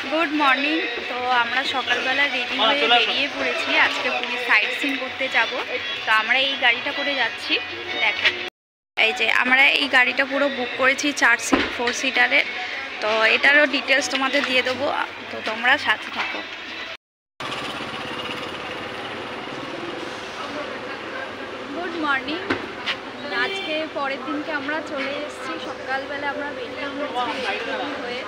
Good morning. তো আমরা সকালবেলা রেডি হয়ে বেরিয়ে পড়েছি, আজকে পুরী সাইট সিন করতে যাব। তো আমরা এই গাড়িটা করে যাচ্ছি। দেখো এই যে আমরা এই গাড়িটা পুরো বুক করেছি 4 সিটারের। তো এটারও ডিটেলস তোমাদের দিয়ে দেবো, তো তোমরা সাথে থাকো। Good morning. আজকে পরের দিনকে আমরা চলে এসেছি, সকালবেলা আমরা বেরিয়ে পড়েছি হয়ে।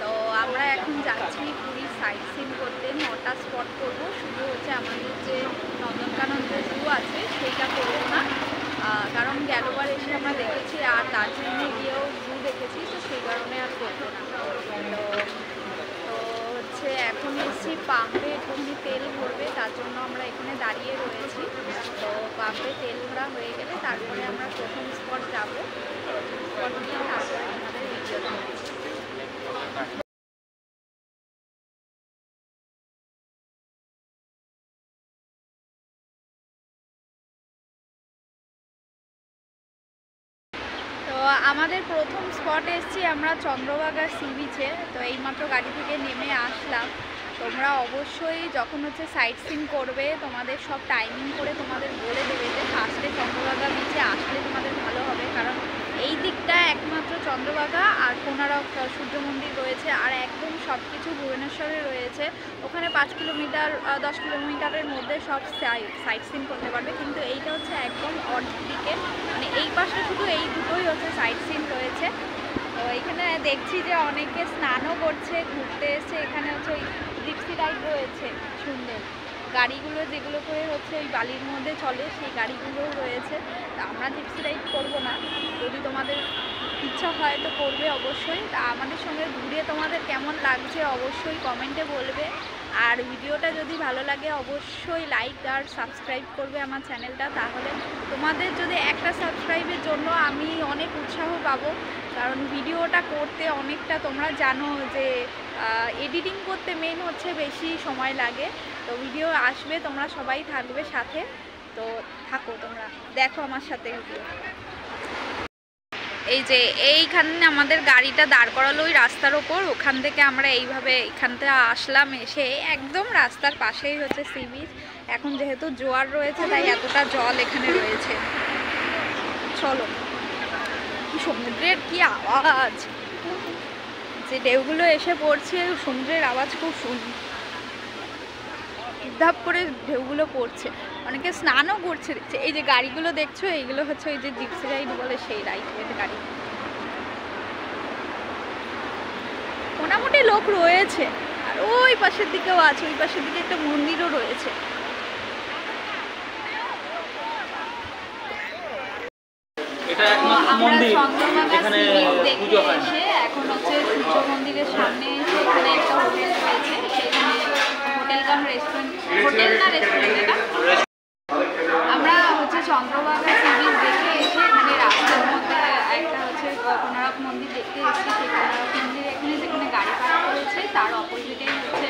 তো আমরা এখন যাচ্ছি পুরী সাইট সিন করতে। 9টা স্পট করবো, শুধু হচ্ছে আমাদের যে নন্দনকানন যে জু আছে সেইটা করবো না, কারণ গেলবার এসে আমরা দেখেছি আর দার্জিলিংয়ে গিয়েও জু দেখেছি, তো সেই কারণে আর করবো না। তো হচ্ছে এখন এসেছি পাম্পে, একটুখানি তেল ভরবে, তার জন্য আমরা এখানে দাঁড়িয়ে রয়েছি। তো পাম্পে তেল ভরা হয়ে গেলে তারপরে আমরা প্রথম স্পট যাবো। স্পট নিয়ে তারপরে আমাদের ভিডিও দেখেছি। তো আমাদের প্রথম স্পটে এসেছি আমরা চন্দ্রভাগা সি বিচে। তো এইমাত্র গাড়ি থেকে নেমে আসলাম। তোমরা অবশ্যই যখন হচ্ছে সাইট সিন করবে তোমাদের সব টাইমিং করে তোমাদের বলে দেবে যে ফার্স্টে চন্দ্রভাগা বিচে আসলে তোমাদের ভালো হবে, কারণ এই দিকটা একমাত্র চন্দ্রভাগা আর কোনারক সূর্য মন্দির রয়েছে, আর একদম সব কিছু ভুবনেশ্বরে রয়েছে। ওখানে 5 কিলোমিটার 10 কিলোমিটারের মধ্যে সব সাইট সিন করতে পারবে, কিন্তু এইটা হচ্ছে একদম দিকে, মানে এই পাশে শুধু এই দুটোই হচ্ছে সাইট সিন রয়েছে। তো এখানে দেখছি যে অনেকে স্নানও করছে, ঘুরতে এসছে। এখানে হচ্ছে ওই জিপসি রাইড রয়েছে, সুন্দর গাড়িগুলো যেগুলো করে হচ্ছে ওই বালির মধ্যে চলে, সেই গাড়িগুলোও রয়েছে। তা আমরা জিপসি রাইড করবো না, যদি তোমাদের ইচ্ছা হয় তো করবে অবশ্যই। তা আমাদের সঙ্গে ঘুরে তোমাদের কেমন লাগছে অবশ্যই কমেন্টে বলবে, আর ভিডিওটা যদি ভালো লাগে অবশ্যই লাইক আর সাবস্ক্রাইব করবে আমার চ্যানেলটা। তাহলে তোমাদের যদি একটা সাবস্ক্রাইবের জন্য আমি অনেক উৎসাহ পাবো, কারণ ভিডিওটা করতে অনেকটা তোমরা জানো যে এডিটিং করতে মেন হচ্ছে বেশি সময় লাগে। তো ভিডিও আসবে, তোমরা সবাই থাকবে সাথে, তো থাকো তোমরা, দেখো আমার সাথে ভিডিও। এই যে এইখানে আমাদের গাড়িটা দাঁড় করালো ওই রাস্তার ওপর, ওখান থেকে আমরা এইভাবে এখান থেকে আসলাম, এসে একদম রাস্তার পাশেই হচ্ছে সি বিচ। এখন যেহেতু জোয়ার রয়েছে তাই এতটা জল এখানে রয়েছে। চলো, সমুদ্রের কি আওয়াজ, যে ঢেউগুলো এসে পড়ছে, সমুদ্রের আওয়াজ খুব শুনি, ধাপ করে ঢেউগুলো পড়ছে। অনেকে স্নানও করছে। এই যে গাড়িগুলো দেখছো এইগুলো হচ্ছে ওই যে জিপসি রাইড বলে সেই রাইডের গাড়ি। মোটামুটি লোক রয়েছে, আর ওই পাশের দিকেও আছে, ওই পাশের দিকে একটা মন্দিরও রয়েছে। আমরা চন্দ্রভাগা সি বিচ দেখে এসে এখন হচ্ছে সূর্য মন্দিরের সামনে সেখানে একটা হোটেল রয়েছে, সেখানে হোটেল কাম রেস্টুরেন্ট, হোটেল না রেস্টুরেন্ট এটা। আমরা হচ্ছে চন্দ্রভাগা সি বিচ দেখে এসে এখানে রাস্তার মধ্যে একটা হচ্ছে কোনারক মন্দির দেখতে এসেছি। সেই কোনারক মন্দির এখানে যেখানে গাড়ি পাড়া করেছে তার অপোজিটেই হচ্ছে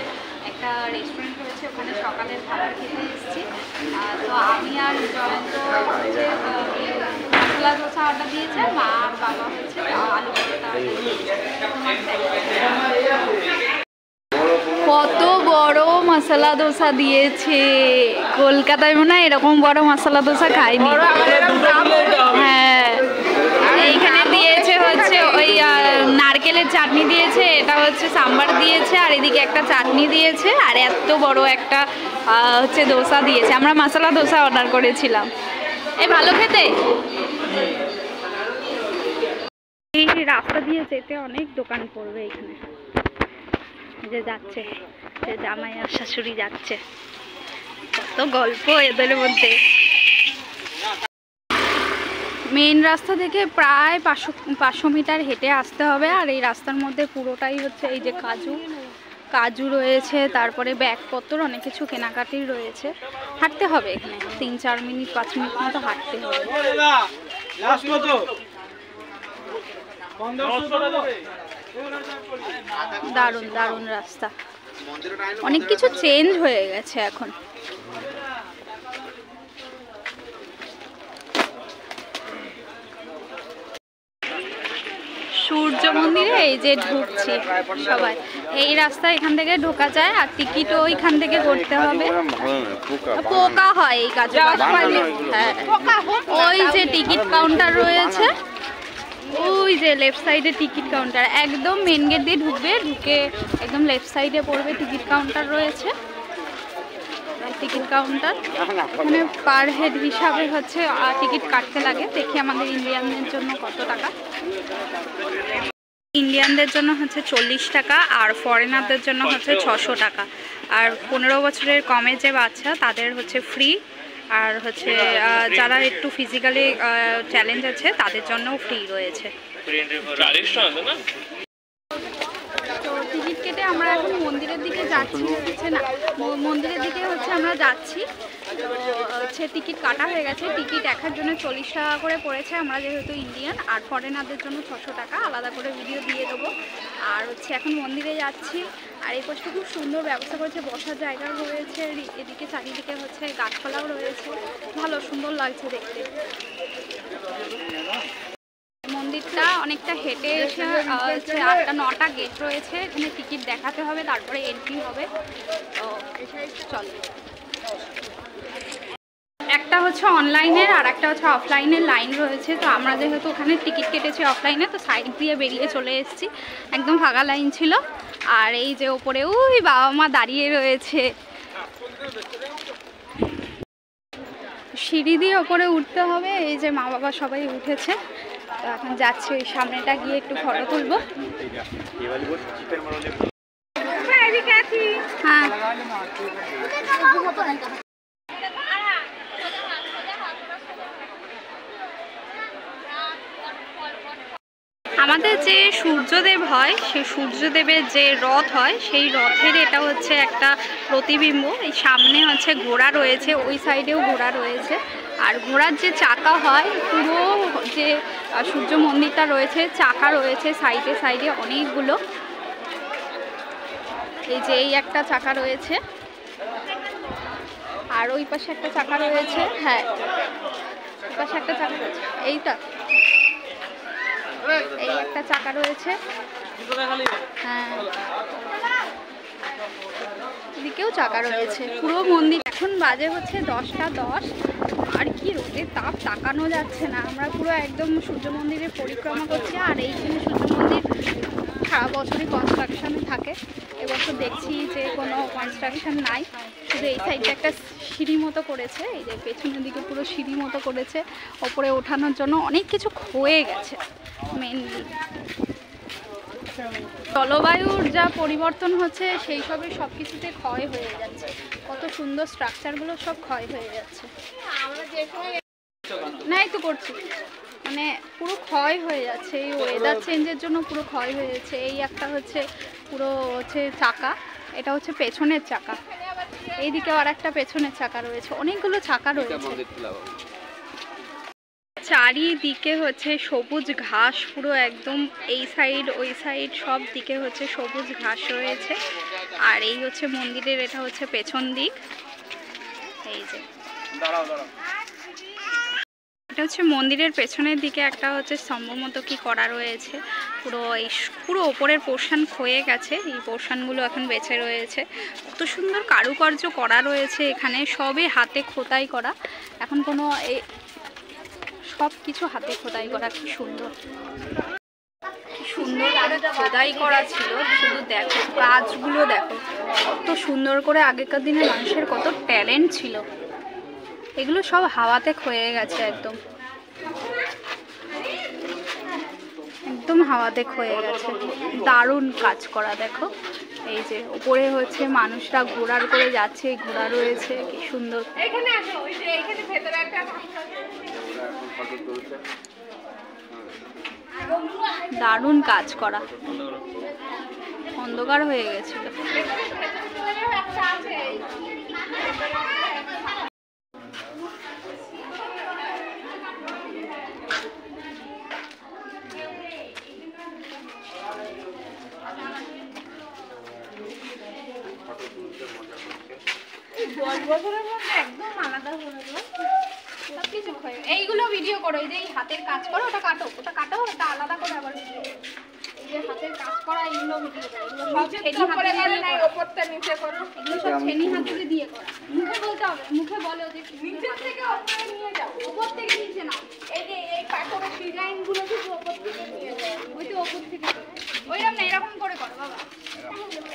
একটা রেস্টুরেন্ট রয়েছে, ওখানে সকালের খাবার খেতে এসেছি। তো আমি আর জয়ন্ত হচ্ছে মশলা ধোসা অর্ডার দিয়েছে, মা আর বাবা হচ্ছে আলু ভর্তা। কত বড় মশলা ধোসা দিয়েছে, কলকাতায় মনে হয় এরকম বড় মশলা ধোসা খাইনি। হ্যাঁ, এইখানে দিয়েছে হচ্ছে ওই নারকেলের চাটনি দিয়েছে, এটা হচ্ছে সাম্বার দিয়েছে, আর এদিকে একটা চাটনি দিয়েছে, আর এত বড় একটা হচ্ছে ধোসা দিয়েছে। আমরা মশলা ধোসা অর্ডার করেছিলাম। এই ভালো খেতে। এই রাস্তা দিয়ে যেতে অনেক দোকান পড়বে এখানে, যে যাচ্ছে, যে জামাই আর শাশুড়ি যাচ্ছে, কত গল্প এদের মধ্যে। মেন রাস্তা থেকে প্রায় 500 মিটার হেঁটে আসতে হবে, আর এই রাস্তার মধ্যে পুরোটাই হচ্ছে এই যে কাজু রয়েছে, তারপরে ব্যাগপত্র অনেক কিছু কেনাকাটি রয়েছে। হাঁটতে হবে এখানে 3-4 মিনিট 5 মিনিট মতো হাঁটতে হবে। দারুণ দারুণ রাস্তা, অনেক কিছু চেঞ্জ হয়ে গেছে এখন। সূর্য মন্দিরে এই যে ঢুকছি সবাই। এই রাস্তা এখান থেকে ঢোকা যায়, আর টিকিটও ওইখান থেকে করতে হবে। পোকা হয় এই কাজে। হ্যাঁ, ওই যে টিকিট কাউন্টার রয়েছে, ওই যে লেফট সাইডে টিকিট কাউন্টার, একদম মেন গেট দিয়ে ঢুকবে, ঢুকে একদম লেফট সাইডে পড়বে টিকিট কাউন্টার রয়েছে। টিকিট কাউন্টার এখানে পার হেড হিসাবে হচ্ছে টিকিট কাটতে লাগে। দেখি আমাদের ইন্ডিয়ানদের জন্য কত টাকা। ইন্ডিয়ানদের জন্য হচ্ছে 40 টাকা, আর ফরেনারদের জন্য হচ্ছে 600 টাকা। আর 15 বছরের কমে যে বাচ্চা তাদের হচ্ছে ফ্রি, আর হচ্ছে যারা একটু ফিজিক্যালি চ্যালেঞ্জ আছে তাদের জন্যও ফ্রি রয়েছে। তো টিকিট কেটে আমরা এখন মন্দিরের দিকে যাচ্ছি, হচ্ছে না মন্দিরের দিকে হচ্ছে আমরা যাচ্ছি। তো হচ্ছে টিকিট কাটা হয়ে গেছে, টিকিট একার জন্য 40 টাকা করে পড়েছে। আমরা যেহেতু ইন্ডিয়ান, আর ফরেনারদের জন্য 600 টাকা, আলাদা করে ভিডিও দিয়ে দেবো। আর হচ্ছে এখন মন্দিরে যাচ্ছি। আর এই পাশটা খুব সুন্দর ব্যবস্থা করেছে, বসার জায়গা রয়েছে, এদিকে চারিদিকে হচ্ছে গাছপালাও রয়েছে, ভালো সুন্দর লাগছে দেখতে। মন্দিরটা অনেকটা হেঁটে এসে হচ্ছে 8টা-9টা গেট রয়েছে, এখানে টিকিট দেখাতে হবে, তারপরে এন্ট্রি হবে। তো চল, একটা হচ্ছে অনলাইনের আর একটা হচ্ছে অফলাইনের লাইন রয়েছে। তো আমরা যেহেতু ওখানে টিকিট কেটেছি অফলাইনে, তো সাইড দিয়ে বেরিয়ে চলে এসেছি, একদম ফাঁকা লাইন ছিল। আর এই যে ওপরে ওই বাবা মা দাঁড়িয়ে রয়েছে, সিঁড়ি দিয়ে ওপরে উঠতে হবে। এই যে মা বাবা সবাই উঠেছে, তো এখন যাচ্ছি ওই সামনেটা গিয়ে একটু ফটো তুলবো। হ্যাঁ, আমাদের যে সূর্যদেব হয়, সেই সূর্যদেবের যে রথ হয়, সেই রথের এটা হচ্ছে একটা প্রতিবিম্ব। এই সামনে হচ্ছে ঘোড়া রয়েছে, ওই সাইডেও ঘোড়া রয়েছে। আর ঘোড়ার যে চাকা হয়, পুরো যে সূর্য মন্দিরটা রয়েছে, চাকা রয়েছে সাইডে সাইডে অনেকগুলো। এই যে এই একটা চাকা রয়েছে, আর ওই পাশে একটা চাকা রয়েছে। হ্যাঁ, ওই পাশে একটা চাকা রয়েছে, এইটা এই একটা চাকা রয়েছে। হ্যাঁ, এদিকেও চাকা রয়েছে, পুরো মন্দির। এখন বাজে হচ্ছে 10টা 10, আর কি রোদের তাপ, তাকানো যাচ্ছে না। আমরা পুরো একদম সূর্য মন্দিরের পরিক্রমা করছি। আর এইখানে সূর্য মন্দির সারা বছরই কনস্ট্রাকশনে থাকে, এবছর দেখছি যে কোনো কনস্ট্রাকশন নাই, শুধু এই সাইডে একটা সিঁড়ি মতো করেছে। এই যে পেছনের দিকে পুরো সিঁড়ি মতো করেছে, ওপরে ওঠানোর জন্য অনেক কিছু ক্ষয়ে গেছে। মেনলি জলবায়ুর যা পরিবর্তন হচ্ছে, সেই সবই সব কিছুতে ক্ষয় হয়ে যাচ্ছে। কত সুন্দর স্ট্রাকচারগুলো সব ক্ষয় হয়ে যাচ্ছে। না, একটু করছি, মানে পুরো ক্ষয় হয়ে যাচ্ছে। এই ওয়েদার চেঞ্জের জন্য পুরো ক্ষয় হয়ে যাচ্ছে। এই একটা হচ্ছে পুরো হচ্ছে চাকা, এটা হচ্ছে পেছনের চাকা। এইদিকে আর একটা পেছনের চাকা রয়েছে, অনেকগুলো চাকা রয়েছে। চারিদিকে হচ্ছে সবুজ ঘাস, পুরো একদম এই সাইড ওই সাইড সব দিকে হচ্ছে সবুজ ঘাস রয়েছে। আর এই হচ্ছে মন্দিরের, এটা হচ্ছে পেছন দিক। এই যে এটা হচ্ছে মন্দিরের পেছনের দিকে একটা হচ্ছে স্তম্ভ মতো কি করা রয়েছে। পুরো ওপরের পোর্শন ক্ষয়ে গেছে, এই পোর্শনগুলো এখন বেঁচে রয়েছে। কত সুন্দর কারুকার্য করা রয়েছে এখানে, সবই হাতে খোদাই করা। এখন কোনো এই সব কিছু হাতে খোদাই করা, কি সুন্দর সুন্দর করে খোদাই করা ছিল। শুধু দেখো কাজগুলো, দেখো কত সুন্দর করে। আগেকার দিনে মানুষের কত ট্যালেন্ট ছিল, এগুলো সব হাওয়াতে ক্ষয়ে গেছে, একদম একদম হাওয়াতে ক্ষয়ে গেছে। দারুণ কাজ করা, দেখো। এই যে উপরে হচ্ছে মানুষরা ঘোড়ার করে যাচ্ছে, ঘোড়া রয়েছে, কি সুন্দর। দারুণ কাজ করা, অন্ধকার হয়ে গেছিল। একদম আলাদা হয়ে গেল সবকিছু। এইগুলো ভিডিও করো, এই যে হাতের কাজ করো, ওটা কাটো, ওটা আলাদা করে আবার ভিডিও। যে হাতের কাজ করা এগুলো ভিডিও করে, এগুলো সব ছেনি হাতে দিয়ে নাই, উপরটা নিচে করো, এগুলো সব ছেনি হাতে দিয়ে করা। মুখে বলতে হবে, মুখে বলে ওদের নিচে থেকে উপরে নিয়ে যাও, উপর থেকে নিচে নাও। এই যে এই পাথরের ডিজাইন গুলো শুধু উপর থেকে নিয়ে যাও, ওই তো উপর থেকে ওইরকম না, এরকম করে করো বাবা।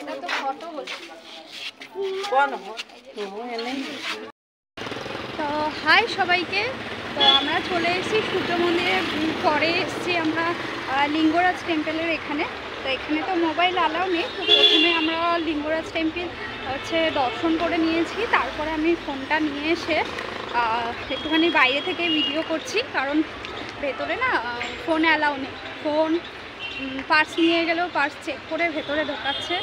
এটা তো ফটো বলছে। তো হাই সবাইকে, তো আমরা চলে এসেছি সূর্য মন্দিরের পরে এসেছি আমরা লিঙ্গরাজ টেম্পেলের এখানে। তো এখানে তো মোবাইল অ্যালাউ নেই, তো প্রথমে আমরা লিঙ্গরাজ টেম্পল হচ্ছে দর্শন করে নিয়েছি, তারপরে আমি ফোনটা নিয়ে এসে একটুখানি বাইরে থেকে ভিডিও করছি, কারণ ভেতরে না ফোন অ্যালাউ নেই। ফোন পার্স নিয়ে গেলেও পার্স চেক করে ভেতরে ঢোকাচ্ছে।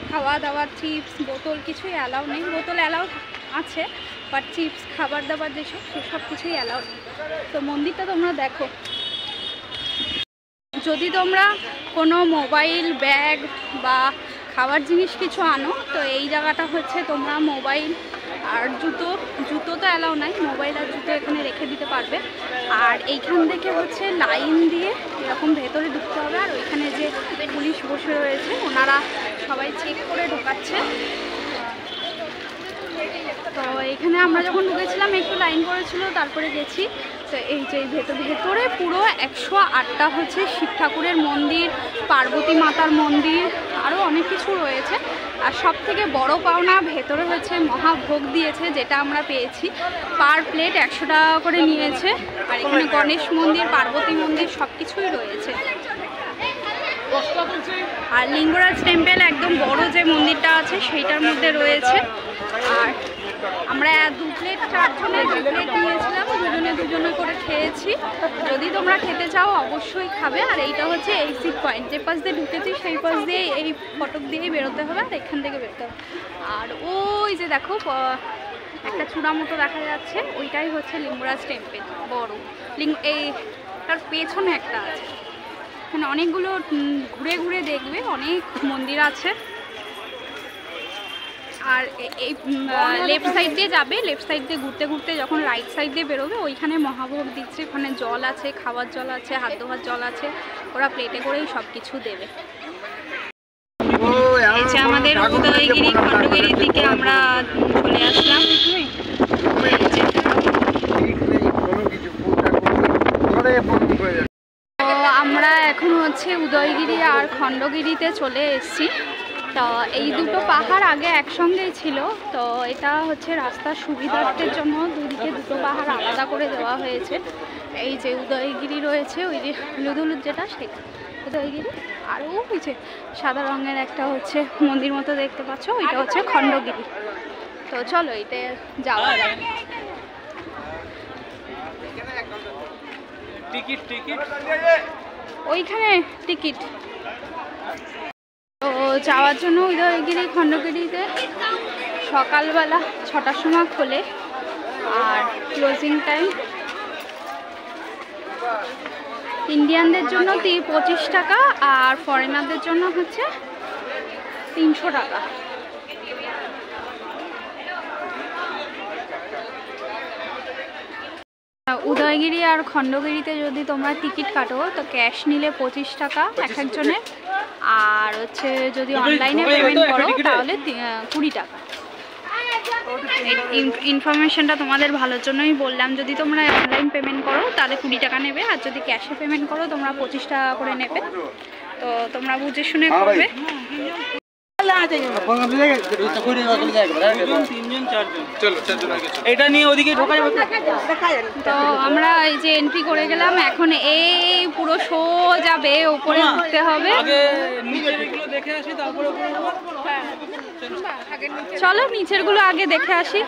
খাওয়া দাওয়া চিপস বোতল কিছুই অ্যালাউ নেই, বোতল অ্যালাউ আছে বাট চিপস খাবার দাবার যেসব সেসব কিছুই অ্যালাউ নেই। তো মন্দিরটা তোমরা দেখো, যদি তোমরা কোনো মোবাইল ব্যাগ বা খাবার জিনিস কিছু আনো তো এই জায়গাটা হচ্ছে তোমরা মোবাইল আর জুতো তো অ্যালাউ নাই, মোবাইল আর জুতো এখানে রেখে দিতে পারবে। আর এইখান থেকে হচ্ছে লাইন দিয়ে এরকম ভেতরে ঢুকতে হবে, আর ওইখানে যে পুলিশ বসে রয়েছে ওনারা সবাই চেক করে ঢোকাচ্ছে। তো এখানে আমরা যখন ঢুকেছিলাম একটু লাইন করেছিল, তারপরে গেছি। তো এই যে ভেতরে পুরো 108টা হচ্ছে শিব ঠাকুরের মন্দির, পার্বতী মাতার মন্দির, আরও অনেক কিছু রয়েছে। আর সব থেকে বড় পাওনা ভেতরে হচ্ছে মহাভোগ দিয়েছে, যেটা আমরা পেয়েছি। পার প্লেট 100 টাকা করে নিয়েছে। আর এখানে গণেশ মন্দির, পার্বতী মন্দির সব কিছুই রয়েছে। আর লিঙ্গরাজ টেম্পল একদম বড় যে মন্দিরটা আছে সেইটার মধ্যে রয়েছে। আর আমরা 2 প্লেট 4 জনের 2 প্লেট নিয়েছিলাম, দুজনে করে খেয়েছি। যদি তোমরা খেতে চাও অবশ্যই খাবে। আর এইটা হচ্ছে এক্সিট পয়েন্ট, যে পাশ দিয়ে ঢুকেছি সেই পাশ দিয়ে এই ফটক দিয়েই বেরোতে হবে, আর এখান থেকে বেরোতে হবে। আর ওই যে দেখো একটা চূড়া মতো দেখা যাচ্ছে, ওইটাই হচ্ছে লিঙ্গরাজ টেম্পল বড়। এইটার পেছনে একটা আছে, এখানে অনেকগুলো ঘুরে ঘুরে দেখবে, অনেক মন্দির আছে। আর এই লেফট সাইড দিয়ে যাবে, লেফট সাইড দিয়ে ঘুরতে ঘুরতে যখন রাইট সাইড দিয়ে বেরোবে ওইখানে মহাভোগ দিচ্ছে, ওখানে জল আছে, খাওয়ার জল আছে, হাত ধোয়ার জল আছে, ওরা প্লেটে করেই সব কিছু দেবে। এই যে আমাদের উদয়গিরি খণ্ডগিরির দিকে আমরা চলে আসলাম। তো আমরা এখন হচ্ছে উদয়গিরি আর খণ্ডগিরিতে চলে এসেছি। তো এই দুটো পাহাড় আগে একসঙ্গেই ছিল, তো এটা হচ্ছে রাস্তার সুবিধার্থের জন্য দুদিকে দুটো পাহাড় আলাদা করে দেওয়া হয়েছে। এই যে উদয়গিরি রয়েছে, ওই যে হলুদ হলুদ যেটা সেটা উদয়গিরি, আর ওই যে সাদা রঙের একটা হচ্ছে মন্দির মতো দেখতে পাচ্ছ, ওইটা হচ্ছে খণ্ডগিরি। তো চলো এটা যাওয়া যায়। ওইখানে টিকিট। তো যাওয়ার জন্য উদয়গিরি খণ্ডগিরিতে সকালবেলা 6টার সময় খোলে, আর ক্লোজিং টাইম ইন্ডিয়ানদের জন্য 25 টাকা, আর ফরেনারদের জন্য হচ্ছে 300 টাকা। উদয়গিরি আর খণ্ডগিরিতে যদি তোমরা টিকিট কাটো তো ক্যাশ নিলে 25 টাকা এক একজনের, আর হচ্ছে যদি অনলাইনে পেমেন্ট করো তাহলে 20 টাকা। ইনফরমেশনটা তোমাদের ভালোর জন্যই বললাম, যদি তোমরা অনলাইন পেমেন্ট করো তাহলে 20 টাকা নেবে, আর যদি ক্যাশে পেমেন্ট করো তোমরা 25 টাকা করে নেবে। তো তোমরা বুঝে শুনে করবে। তো আমরা এই যে এন্ট্রি করে গেলাম, এখন এই পুরো শো যাবে, উপরে উঠতে হবে। চলো নিচের গুলো আগে দেখে আসি।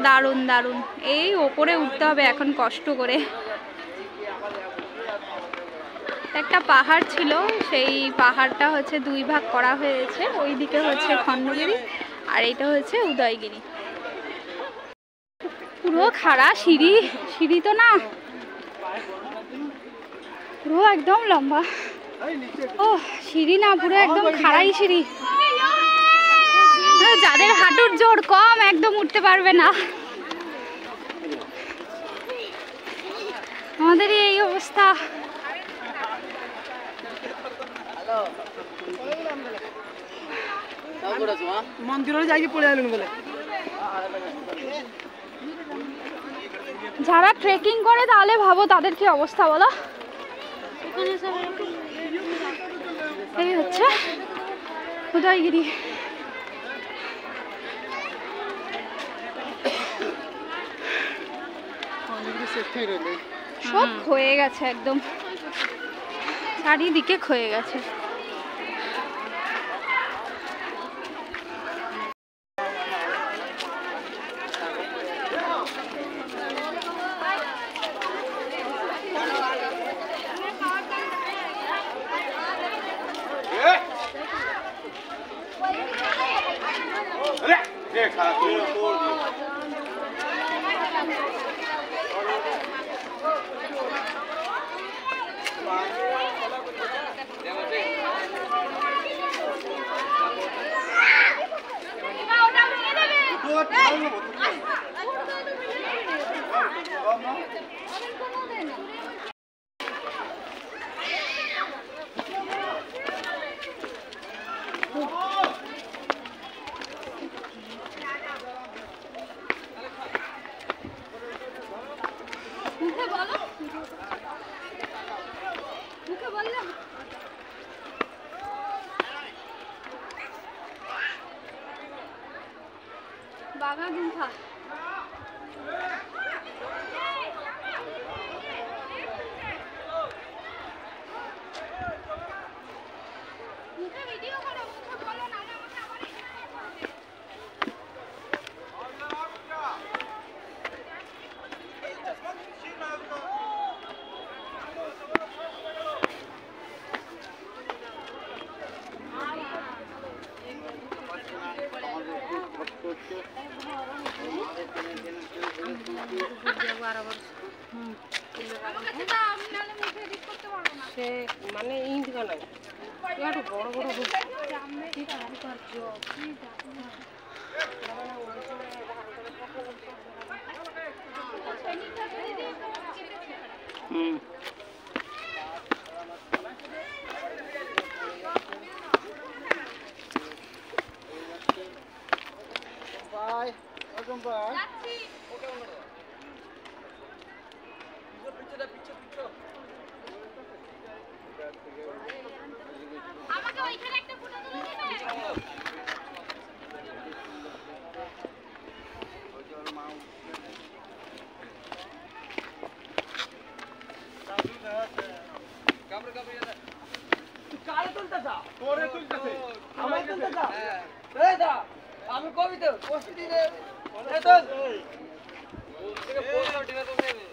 দারুণ দারুণ, এই ওপরে উঠতে হবে এখন কষ্ট করে। একটা পাহাড় ছিল, সেই পাহাড়টা হচ্ছে 2 ভাগ করা হয়েছে, ওইদিকে হচ্ছে খণ্ডগিরি আর এইটা হচ্ছে উদয়গিরি। পুরো খাড়া সিঁড়ি, সিঁড়ি তো না, পুরো একদম লম্বা। ও সিঁড়ি না, পুরো একদম খাড়াই সিঁড়ি। যাদের হাঁটুর জোর কম একদম উঠতে পারবে না। আমাদের এই অবস্থা। যারা ট্রেকিং করে তাহলে ভাবো তাদের কি অবস্থা বলো। এই হচ্ছে উদয়গিরি। সব ক্ষয়ে গেছে, একদম চারিদিকে ক্ষয়ে গেছে। বাঘা গুম্ফা। মানে ইন্ট গানায় একটু বড় বড় বাই ওয়েলকাম বাই। আমাকে ওইখানে একটা ফটো তুলে দিবে। কারে তুলতেছ? তোরে তুলতেছে। আমায় তুলতেছ? এই দা আমি কবি তো পোস্ট দিলে এই তো থেকে পোস্ট দিলে তো নেবে।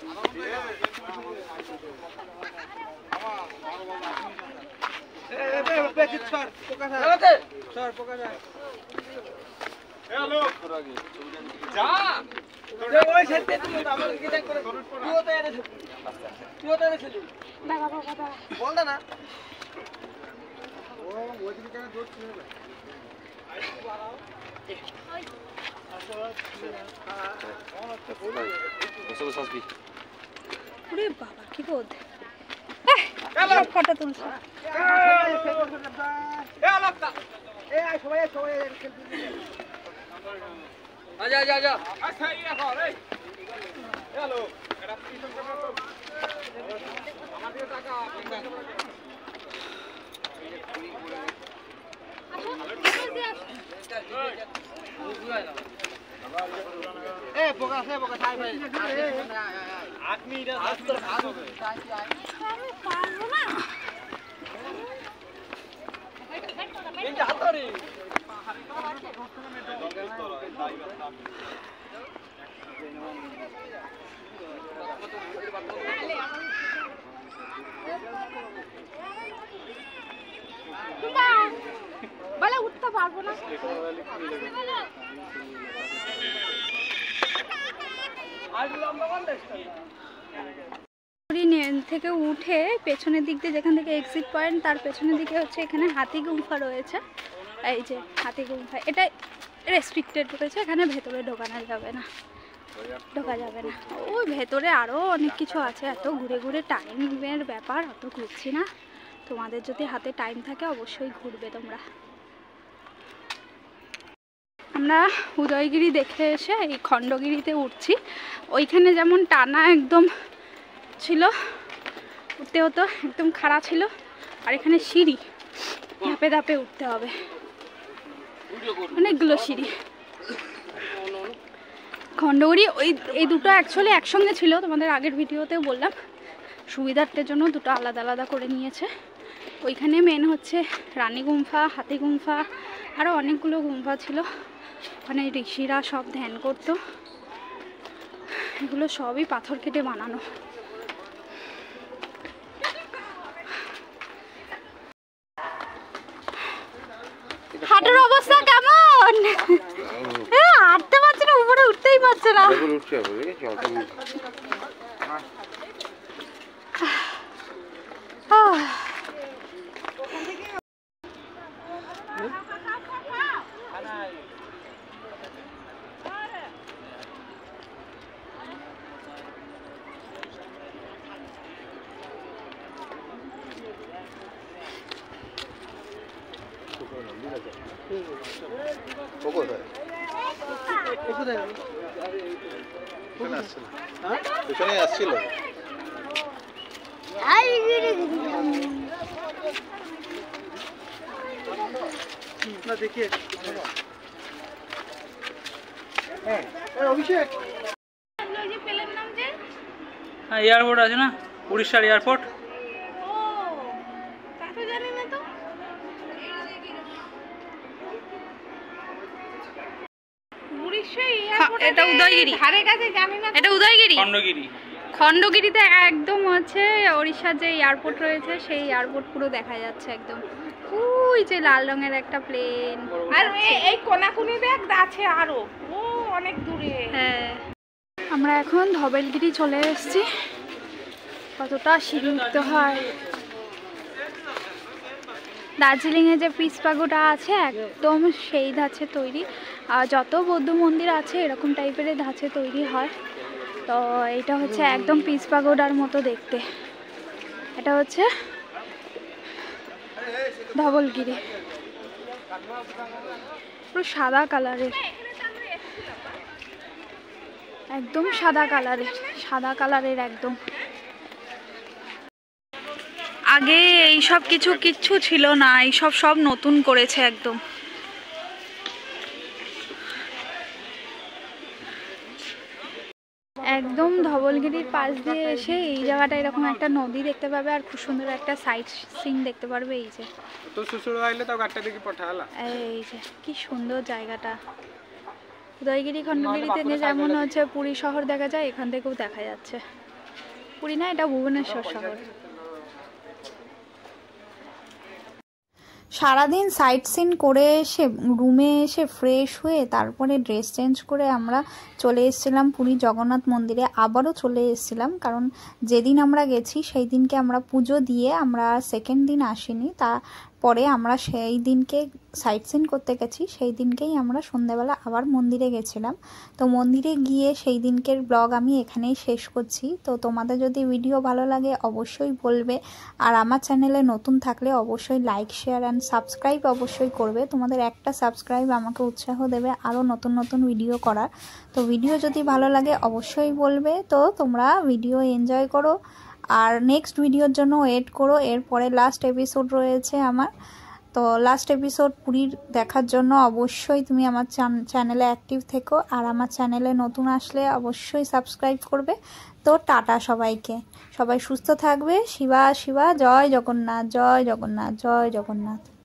বাবা কি রোদ, ফটো তুলছে। আজা আজা আজা বলে উঠতে পারবো না। থেকে উঠে পেছনের দিক দিয়ে যেখান থেকে এক্সিট পয়েন্ট তার পেছনের দিকে হচ্ছে এখানে হাতি গুম্ফা রয়েছে। এই যে হাতি গুম্ফা, এটা রেস্ট্রিক্টেড রয়েছে, এখানে ভেতরে ঢোকা যাবে না। ওই ভেতরে আরও অনেক কিছু আছে, এত ঘুরে ঘুরে টাইমের ব্যাপার, অত ঘুরছি না। তোমাদের যদি হাতে টাইম থাকে অবশ্যই ঘুরবে তোমরা। আমরা উদয়গিরি দেখে এসে এই খণ্ডগিরিতে উঠছি। ওইখানে যেমন টানা একদম ছিল, উঠতে হতো, একদম খাড়া ছিল, আর এখানে সিঁড়ি ধাপে ধাপে উঠতে হবে, অনেকগুলো সিঁড়ি। খণ্ডগিরি এই দুটো অ্যাকচুয়ালি একসঙ্গে ছিল, তোমাদের আগের ভিডিওতেও বললাম, সুবিধার্থের জন্য দুটো আলাদা আলাদা করে নিয়েছে। ওইখানে মেন হচ্ছে রানী গুম্ফা, হাতি গুম্ফা, আরও অনেকগুলো গুম্ফা ছিল, ওখানে ঋষিরা সব ধ্যান করতো। এগুলো সবই পাথর কেটে বানানো। হাঁটার অবস্থা কেমন? হাঁটতে পারছে না, উপরে উঠতেই পারছে না। এয়ারপোর্ট আছে না, উড়িষ্যার এয়ারপোর্ট। এটা উদয়গিরি, এটা উদয়গিরি, খণ্ডগিরিতে একদম হচ্ছে ওড়িশার যে এয়ারপোর্ট রয়েছে সেই এয়ারপোর্ট পুরো দেখা যাচ্ছে একদম। ওই যে লাল রঙের একটা প্লেন, আর এই কোনাকুনিতে আছে আরো অনেক দূরে। হ্যাঁ, আমরা এখন ধবেলগিরি চলে এসেছি। কতটা সিঁড়ি উঠতে হয়। দার্জিলিংয়ে যে পিস পাগোডা আছে একদম সেই ধাঁচে তৈরি, আর যত বৌদ্ধ মন্দির আছে এরকম টাইপের ধাঁচে তৈরি হয়। তো এটা হচ্ছে একদম পিস পাগোডার মতো দেখতে। এটা হচ্ছে ধবলগিরি, পুরো সাদা কালারের, একদম সাদা কালারের একদম। আগে এইসব কিচ্ছু ছিল না, এইসব সব নতুন করেছে একদম। একদম ধবলগিরির পাশ দিয়ে এসে এই জায়গাটা এরকম একটা নদী দেখতে পাবে, আর খুব সুন্দর একটা সাইট সিন দেখতে পারবে। এই যে এই যে কি সুন্দর জায়গাটা। উদয়গিরি খণ্ডগিরি থেকে যেমন হচ্ছে পুরী শহর দেখা যায়, এখান থেকেও দেখা যাচ্ছে। পুরী না, এটা ভুবনেশ্বর শহর। সারাদিন সাইট সিন করে এসে রুমে এসে ফ্রেশ হয়ে তারপরে ড্রেস চেঞ্জ করে আমরা চলে এসেছিলাম পুরী জগন্নাথ মন্দিরে। আবারও চলে এসেছিলাম কারণ যেদিন আমরা গেছি সেই দিনকে আমরা পুজো দিয়ে আমরা সেকেন্ড দিন আসিনি, তারপরে আমরা সেই দিনকে সাইট সিন করতে গেছি। সেই দিনকেই আমরা সন্ধ্যাবেলা আবার মন্দিরে গেছিলাম। তো মন্দিরে গিয়ে সেই দিনকের ব্লগ আমি এখানেই শেষ করছি। তো তোমাদের যদি ভিডিও ভালো লাগে অবশ্যই বলবে, আর আমার চ্যানেলে নতুন থাকলে অবশ্যই লাইক শেয়ার অ্যান্ড সাবস্ক্রাইব অবশ্যই করবে। তোমাদের একটা সাবস্ক্রাইব আমাকে উৎসাহ দেবে আরও নতুন ভিডিও করার। তো ভিডিও যদি ভালো লাগে অবশ্যই বলবে। তো তোমরা ভিডিও এনজয় করো, আর নেক্সট ভিডিওর জন্য ওয়েট করো। এরপরে লাস্ট এপিসোড রয়েছে আমার। তো লাস্ট এপিসোড পুরীর দেখার জন্য অবশ্যই তুমি আমার চ্যানেলে অ্যাক্টিভ থেকো, আর আমার চ্যানেলে নতুন আসলে অবশ্যই সাবস্ক্রাইব করবে। তো টাটা সবাইকে, সবাই সুস্থ থাকবে। শিবা শিবা, জয় জগন্নাথ, জয় জগন্নাথ, জয় জগন্নাথ।